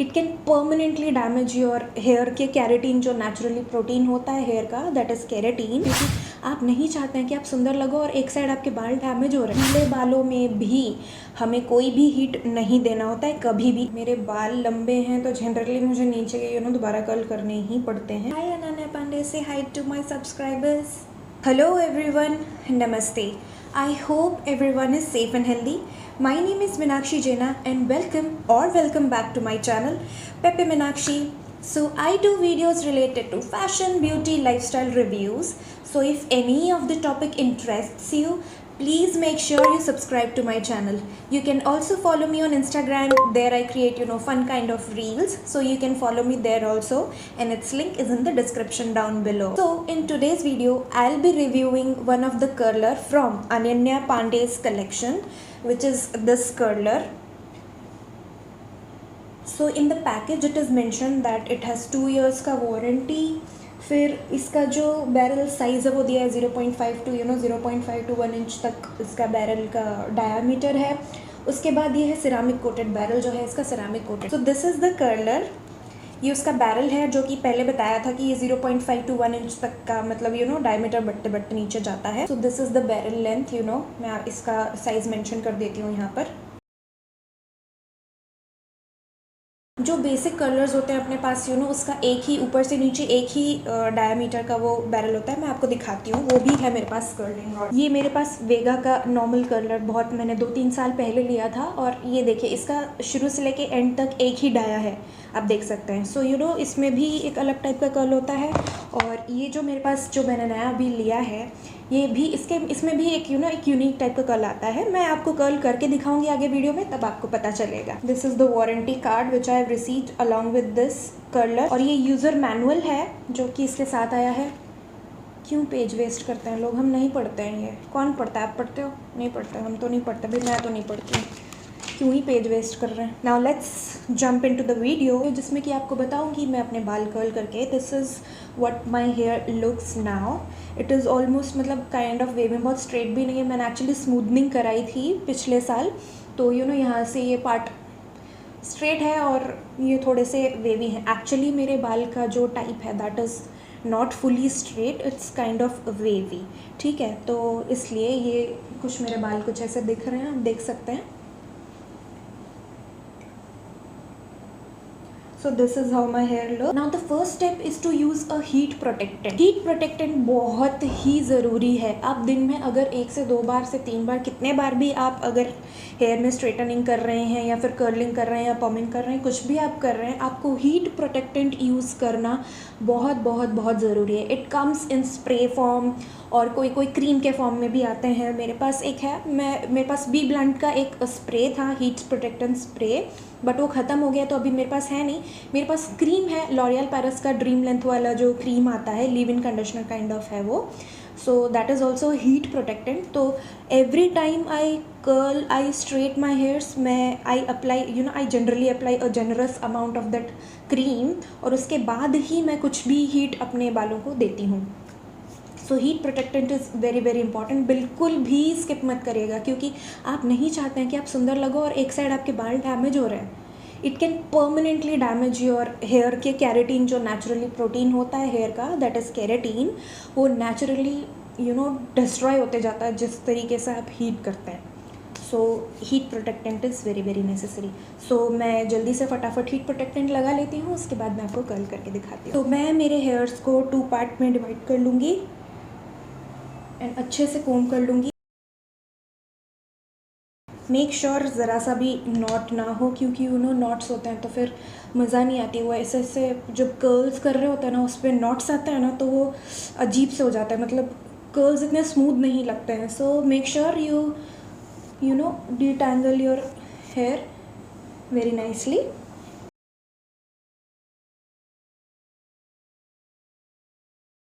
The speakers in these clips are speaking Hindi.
It can permanently damage your hair के केराटिन, जो नेचुरली प्रोटीन होता है हेयर का, दैट इज़ केराटिन। क्योंकि आप नहीं चाहते हैं कि आप सुंदर लगो और एक साइड आपके बाल डैमेज हो रहे हैं। लंबे बालों में भी हमें कोई भी हीट नहीं देना होता है कभी भी। मेरे बाल लंबे हैं तो जनरली मुझे नीचे दोबारा कर्ल करने ही पड़ते हैं। हाय Ananya Pandey, say hi to my subscribers. Hello everyone, नमस्ते। I hope everyone is safe and healthy. My name is Meenakshi Jaina and welcome back to my channel Pepe Meenakshi. So I do videos related to fashion, beauty, lifestyle reviews. So if any of the topic interests you, please make sure you subscribe to my channel. You can also follow me on Instagram. There I create fun kind of reels, so you can follow me there also, and its link is in the description down below. So in today's video I'll be reviewing one of the curler from Ananya Pandey's collection, which is this curler. So in the package it is mentioned that it has 2 years का वारंटी। फिर इसका जो बैरल साइज़ है वो दिया है 0.5 to 0.5 to 1 इंच तक इसका बैरल का डायामीटर है। उसके बाद ये है सिरामिक कोटेड बैरल, जो है इसका ceramic coated. So this is the curler. ये उसका बैरल है, जो कि पहले बताया था कि ये 0.5 to 1 इंच तक का मतलब डायमीटर बढ़ते बढ़ते नीचे जाता है। सो this is the barrel length. मैं इसका साइज़ मेंशन कर देती हूँ यहाँ पर। जो बेसिक कर्लर्स होते हैं अपने पास उसका एक ही ऊपर से नीचे एक ही डायामीटर का वो बैरल होता है। मैं आपको दिखाती हूँ, वो भी है मेरे पास कर्लिंग रॉड। ये मेरे पास वेगा का नॉर्मल कर्लर बहुत मैंने 2-3 साल पहले लिया था, और ये देखिए इसका शुरू से लेके एंड तक एक ही डाया है, आप देख सकते हैं। सो इसमें भी एक अलग टाइप का कर्ल होता है। और ये जो मेरे पास जो मैंने नया अभी लिया है, ये भी इसमें भी एक एक यूनिक टाइप का कर्ल आता है। मैं आपको कर्ल करके दिखाऊंगी आगे वीडियो में, तब आपको पता चलेगा। This is the warranty card which I have received along with this curler. और ये यूज़र मैनुअल है जो कि इसके साथ आया है। क्यों पेज वेस्ट करते हैं लोग, हम नहीं पढ़ते हैं। ये कौन पढ़ता है? आप पढ़ते हो? नहीं पढ़ते, हम तो नहीं पढ़ते भाई, मैं तो नहीं पढ़ती हूँ। क्यों ही पेज वेस्ट कर रहे हैं। Now let's jump into the video, जिसमें कि आपको बताऊंगी मैं अपने बाल कर्ल करके। This is what my hair looks now. It is almost मतलब काइंड ऑफ वेव में, बहुत स्ट्रेट भी नहीं है। मैंने एक्चुअली स्मूदनिंग कराई थी पिछले साल, तो यहाँ से ये पार्ट स्ट्रेट है और ये थोड़े से वेवी हैं। एक्चुअली मेरे बाल का जो टाइप है that is not fully straight, it's kind of wavy, ठीक है। तो इसलिए ये कुछ मेरे बाल कुछ ऐसे दिख रहे हैं, आप देख सकते हैं। So this is how my hair looks. Now the first step is to use a heat protectant. Heat protectant बहुत ही ज़रूरी है। आप दिन में अगर 1 से 2 बार से 3 बार, कितने बार भी आप अगर हेयर में स्ट्रेटनिंग कर रहे हैं या फिर कर्लिंग कर रहे हैं या पॉमिंग कर रहे हैं, कुछ भी आप कर रहे हैं, आपको हीट प्रोटेक्टेंट यूज़ करना बहुत बहुत बहुत ज़रूरी है। It comes in spray form और कोई क्रीम के फॉर्म में भी आते हैं। मेरे पास एक है, मेरे पास बी ब्लंट का एक स्प्रे था, हीट प्रोटेक्टेंट स्प्रे, बट वो ख़त्म हो गया तो अभी मेरे पास है नहीं। मेरे पास क्रीम है, लॉरियल पेरिस का ड्रीम लेंथ वाला जो क्रीम आता है, leave in conditioner kind of है वो। So that is also heat protectant. तो every time I curl, I straight my hairs, I apply I generally apply a generous amount of that cream, और उसके बाद ही मैं कुछ भी हीट अपने बालों को देती हूँ। सो heat protectant is very very important. बिल्कुल भी स्किप मत करिएगा, क्योंकि आप नहीं चाहते हैं कि आप सुंदर लगो और एक साइड आपके बाल डैमेज हो रहे हैं। It can permanently damage your hair के केराटिन, जो नेचुरली प्रोटीन होता है हेयर का, दैट इज़ केराटिन, वो नेचुरली डिस्ट्रॉय होते जाता है जिस तरीके से आप हीट करते हैं। So heat protectant is very very necessary. So मैं जल्दी से फटाफट हीट प्रोटेक्टेंट लगा लेती हूँ, उसके बाद मैं आपको कर्ल करके दिखाती हूँ। तो मैं मेरे हेयर्स को 2 पार्ट में डिवाइड कर लूँगी एंड अच्छे से कोम कर लूँगी। मेक श्योर ज़रा सा भी नॉट ना हो, क्योंकि नॉट्स होते हैं तो फिर मज़ा नहीं आती। वो ऐसे ऐसे जब कर्ल्स कर रहे होते हैं ना, उस पर नॉट्स आते हैं ना, तो वो अजीब से हो जाता है, मतलब कर्ल्स इतने स्मूथ नहीं लगते हैं। So make sure you detangle your hair very nicely.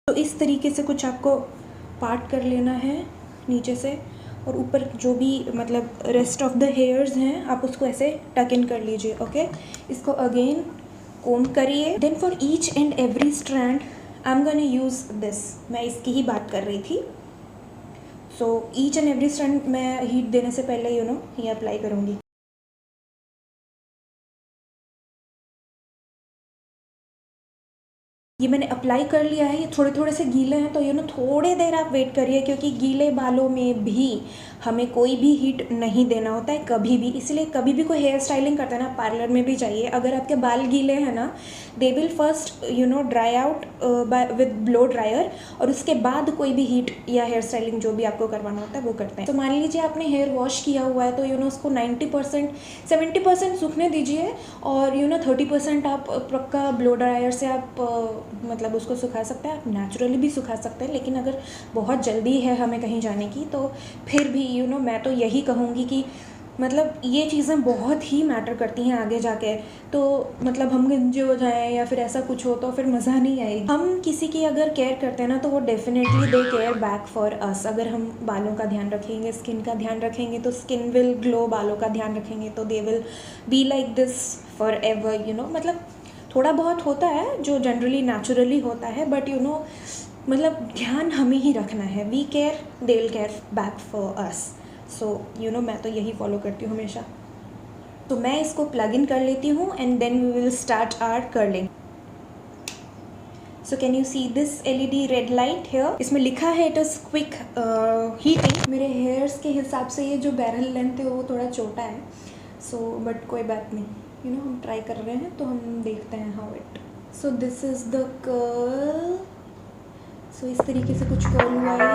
तो इस तरीके से कुछ आपको पार्ट कर लेना है नीचे से, और ऊपर जो भी मतलब रेस्ट ऑफ द हेयर्स हैं आप उसको ऐसे टक इन कर लीजिए। ओके, इसको अगेन कोम करिए। Then for each and every strand I am gonna use this. मैं इसकी ही बात कर रही थी। So each and every strand मैं हीट देने से पहले ये अप्लाई करूँगी। ये मैंने अप्लाई कर लिया है, ये थोड़े थोड़े से गीले हैं, तो यू नो थोड़ी देर आप वेट करिए, क्योंकि गीले बालों में भी हमें कोई भी हीट नहीं देना होता है कभी भी। इसलिए कभी भी कोई हेयर स्टाइलिंग करता है ना, पार्लर में भी चाहिए, अगर आपके बाल गीले हैं ना, they will first you know dry out with blow dryer, और उसके बाद कोई भी हीट या हेयर स्टाइलिंग जो भी आपको करवाना होता है वो करते हैं। तो मान लीजिए आपने हेयर वॉश किया हुआ है, तो यू नो उसको 90% 70% सूखने दीजिए, और यू नो 30% आप पक्का ब्लो ड्रायर से आप मतलब उसको सुखा सकते हैं। आप नेचुरली भी सुखा सकते हैं, लेकिन अगर बहुत जल्दी है हमें कहीं जाने की, तो फिर भी यू नो मैं तो यही कहूँगी कि मतलब ये चीज़ें बहुत ही मैटर करती हैं आगे जाके। तो मतलब हम गंजे हो जाएं या फिर ऐसा कुछ हो तो फिर मज़ा नहीं आएगी। हम किसी की अगर केयर करते हैं ना, तो वो definitely they care back for अस। अगर हम बालों का ध्यान रखेंगे, स्किन का ध्यान रखेंगे, तो स्किन विल ग्लो। बालों का ध्यान रखेंगे तो they will be like this for ever, you know. मतलब थोड़ा बहुत होता है जो जनरली नेचुरली होता है, बट यू नो मतलब ध्यान हमें ही रखना है। We care, they will care back for us. So you know मैं तो यही फॉलो करती हूँ हमेशा। तो मैं इसको प्लग इन कर लेती हूँ and then we will start our curling. So can you see this LED red light here? इसमें लिखा है इट इज़ क्विक हीटिंग। मेरे हेयर्स के हिसाब से ये जो बैरल लेंथ है वो थोड़ा छोटा है, सो बट कोई बात नहीं, यू नो हम ट्राई कर रहे हैं तो हम देखते हैं how it. So this is the curl. So इस तरीके से कुछ कर्ल हुआ है।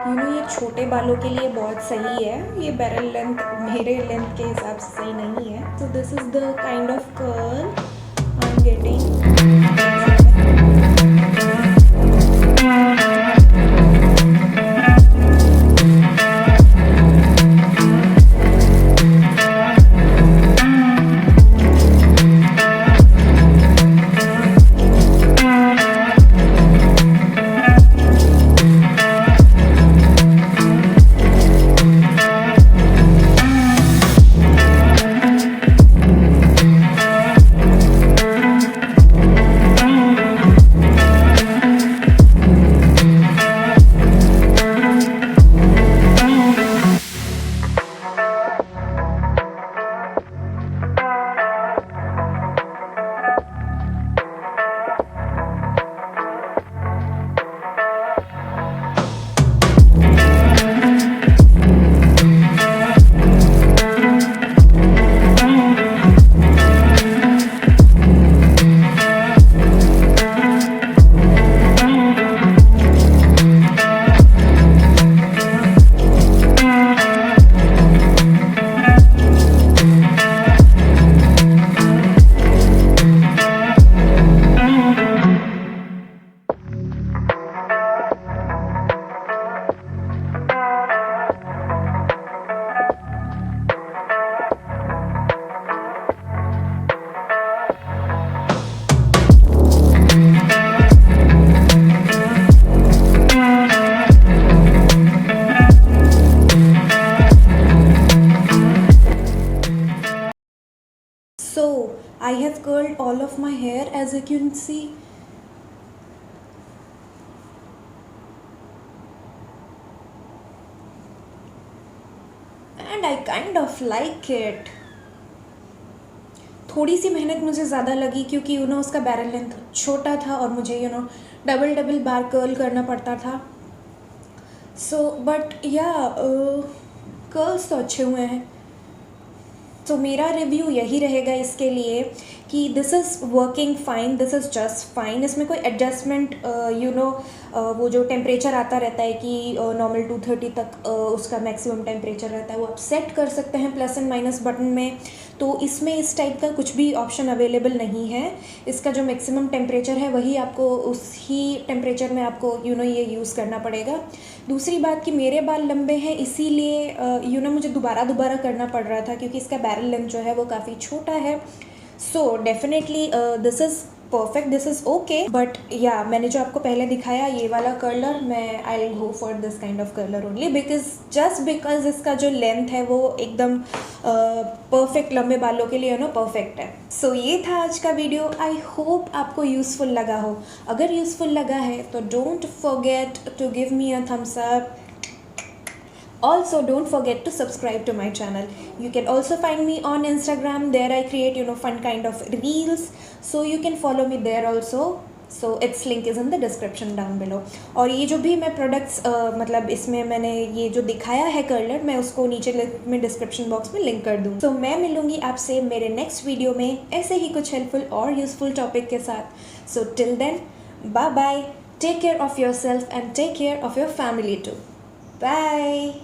यू नो ये छोटे बालों के लिए बहुत सही है, ये बैरल लेंथ मेरे लेंथ के हिसाब से सही नहीं है। सो this is the kind of curl I am getting. So I have curled all of my hair, as you can see. And I kind of like it. थोड़ी सी मेहनत मुझे ज़्यादा लगी, क्योंकि यू नो उसका बैरल लेंथ छोटा था और मुझे you know double bar curl करना पड़ता था। सो बट या कर्ल्स तो अच्छे हुए हैं। तो मेरा रिव्यू यही रहेगा इसके लिए कि this is working fine, this is just fine. इसमें कोई एडजस्टमेंट यू नो वो जो टेम्परेचर आता रहता है कि नॉर्मल 230 तक उसका मैक्सिमम टेम्परेचर रहता है, वो आप सेट कर सकते हैं प्लस एंड माइनस बटन में। तो इसमें इस टाइप का कुछ भी ऑप्शन अवेलेबल नहीं है। इसका जो मैक्सिमम टेम्परेचर है वही आपको, उसी टेम्परेचर में आपको यू नो ये यूज़ करना पड़ेगा। दूसरी बात कि मेरे बाल लंबे हैं, इसीलिए यू नो मुझे दोबारा करना पड़ रहा था, क्योंकि इसका बैरल लेंथ जो है वो काफ़ी छोटा है। So definitely this is perfect, this is okay. But या मैंने जो आपको पहले दिखाया ये वाला कर्लर, मैं I will go for this kind of curler only, because इसका जो लेंथ है वो एकदम परफेक्ट लंबे बालों के लिए ना परफेक्ट है। सो ये था आज का वीडियो। आई होप आपको यूज़फुल लगा हो। अगर यूज़फुल लगा है तो don't forget to give me a thumbs up. Also, don't forget to subscribe to my channel. You can also find me on Instagram. There I create fun kind of reels, so you can follow me there also. So its link is in the description down below. और ये जो भी मैं प्रोडक्ट्स मतलब इसमें मैंने ये जो दिखाया है कर्लर, मैं उसको नीचे में डिस्क्रिप्शन बॉक्स में लिंक कर दूँ. तो मैं मिलूँगी आपसे मेरे नेक्स्ट वीडियो में ऐसे ही कुछ हेल्पफुल और यूज़फुल टॉपिक के साथ. So till then, bye bye. Take care of yourself and take care of your family too. Bye.